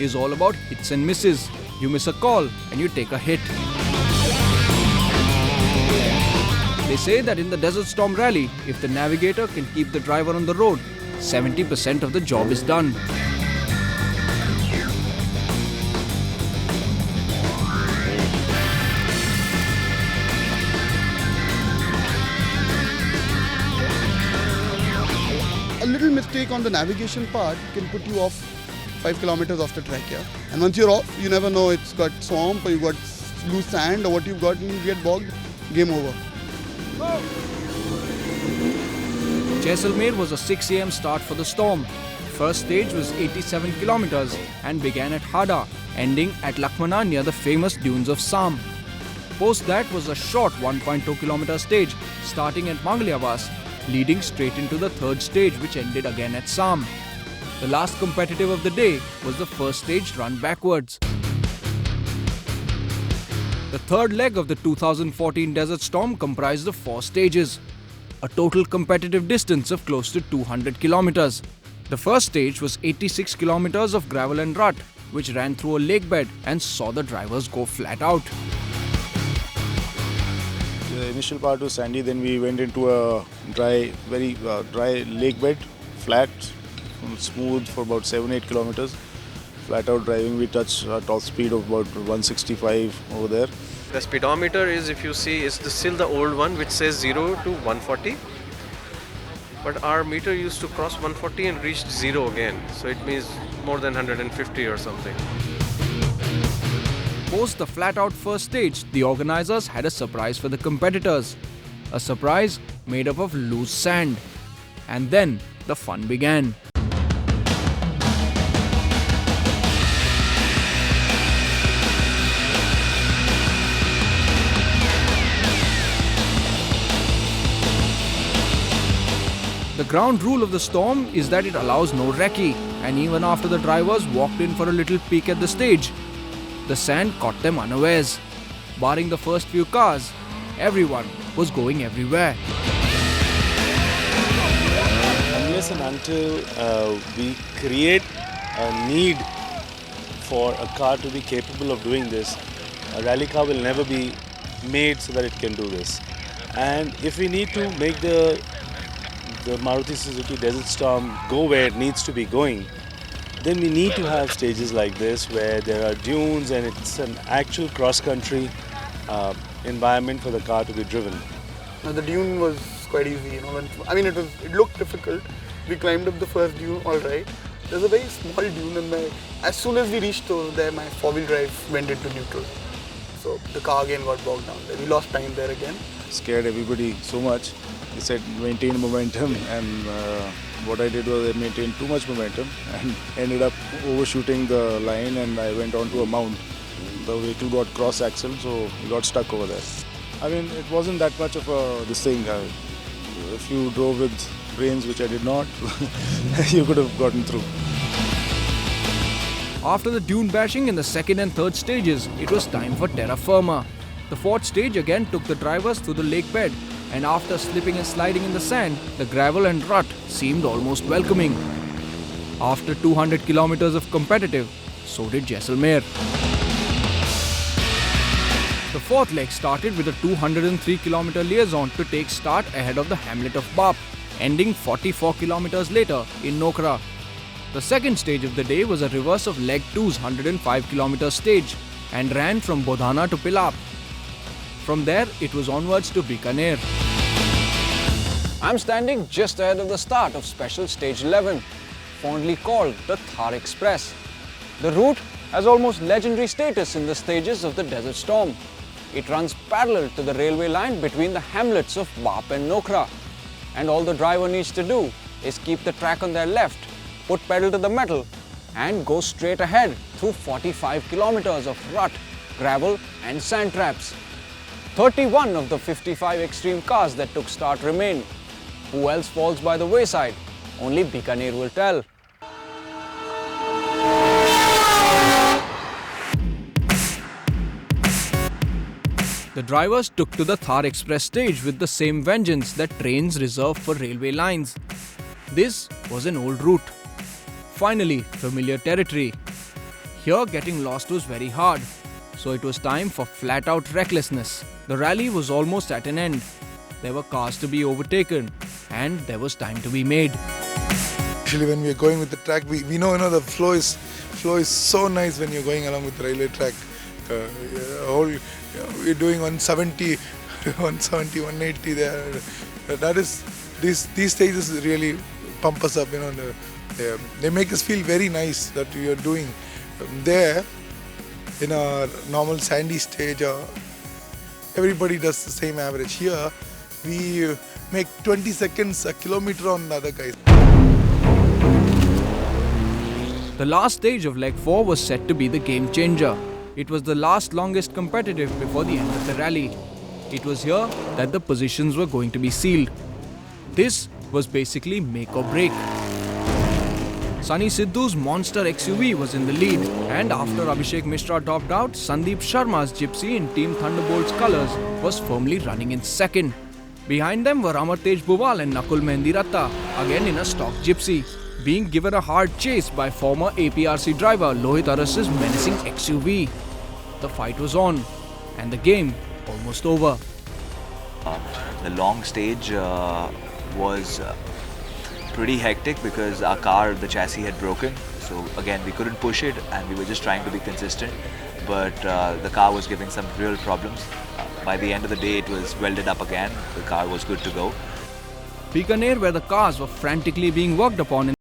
is all about hits and misses. You miss a call and you take a hit. They say that in the Desert Storm Rally, if the navigator can keep the driver on the road, 70% of the job is done. A little mistake on the navigation part can put you off 5 kilometers off the track, yeah. And once you're off, you never know it's got swamp or you got loose sand or what you've got, and you get bogged, game over. Jaisalmer was a 6 a.m. start for the storm. First stage was 87 kilometers and began at Hada, ending at Lakhmana near the famous dunes of Sam. Post that was a short 1.2 kilometer stage starting at Mangalyavas, leading straight into the third stage which ended again at Sam. The last competitive of the day was the first stage run backwards. The third leg of the 2014 Desert Storm comprised of 4 stages, a total competitive distance of close to 200 kilometers. The first stage was 86 kilometers of gravel and rut, which ran through a lake bed and saw the drivers go flat out. The initial part was sandy, then we went into a very dry lake bed, flat, smooth for about 7-8 kilometers. Flat out driving, we touched a top speed of about 165 over there. The speedometer is, if you see, is still the old one which says 0 to 140. But our meter used to cross 140 and reached 0 again. So it means more than 150 or something. Post the flat-out first stage, the organizers had a surprise for the competitors. A surprise made up of loose sand. And then the fun began. The ground rule of the storm is that it allows no recce, and even after the drivers walked in for a little peek at the stage, the sand caught them unawares. Barring the first few cars, everyone was going everywhere. Unless and until we create a need for a car to be capable of doing this, a rally car will never be made so that it can do this. And if we need to make the Maruti Suzuki Desert Storm go where it needs to be going, then we need to have stages like this where there are dunes and it's an actual cross-country environment for the car to be driven. Now the dune was quite easy, it looked difficult. We climbed up the first dune, all right. There's a very small dune, and as soon as we reached there, my four-wheel drive went into neutral. So the car again got bogged down there. We lost time there again. Scared everybody so much. He said maintain momentum, and what I did was I maintained too much momentum and ended up overshooting the line, and I went onto a mount. The vehicle got cross-axle, so we got stuck over there. I mean, it wasn't that much of this thing. If you drove with brains, which I did not, you could have gotten through. After the dune bashing in the second and third stages, it was time for terra firma. The fourth stage again took the drivers through the lake bed, and after slipping and sliding in the sand, the gravel and rut seemed almost welcoming. After 200 kilometers of competitive, so did Jaisalmer. The fourth leg started with a 203 kilometer liaison to take start ahead of the hamlet of Bap, ending 44 kilometers later in Nokra. The second stage of the day was a reverse of leg 2's 105 kilometer stage and ran from Bodhana to Pilap. From there, it was onwards to Bikaner. I'm standing just ahead of the start of Special Stage 11, fondly called the Thar Express. The route has almost legendary status in the stages of the Desert Storm. It runs parallel to the railway line between the hamlets of Bap and Nokra. And all the driver needs to do is keep the track on their left, put pedal to the metal, and go straight ahead through 45 kilometers of rut, gravel and sand traps. 31 of the 55 extreme cars that took start remain. Who else falls by the wayside? Only Bikaner will tell. The drivers took to the Thar Express stage with the same vengeance that trains reserve for railway lines. This was an old route. Finally, familiar territory. Here, getting lost was very hard, so it was time for flat-out recklessness. The rally was almost at an end. There were cars to be overtaken, and there was time to be made. Actually, when we are going with the track, we know the flow is so nice when you're going along with the railway track. We're doing 170, 170, 180 there. That is these stages really pump us up. They make us feel very nice that we are doing there in a normal sandy stage. Everybody does the same average. Here, we make 20 seconds a kilometer on the other guys. The last stage of leg 4 was set to be the game changer. It was the last longest competitive before the end of the rally. It was here that the positions were going to be sealed. This was basically make or break. Sunny Sidhu's monster XUV was in the lead, and after Abhishek Mishra topped out, Sandeep Sharma's Gypsy in Team Thunderbolt's colours was firmly running in second. Behind them were Amartej Buval and Nakul Mehndiratta, again in a stock Gypsy, being given a hard chase by former APRC driver Lohit Aras's menacing XUV. The fight was on, and the game almost over. The long stage was pretty hectic because our car, the chassis had broken. So again, we couldn't push it and we were just trying to be consistent. But the car was giving some real problems. By the end of the day, it was welded up again. The car was good to go. Bikaner, where the cars were frantically being worked upon in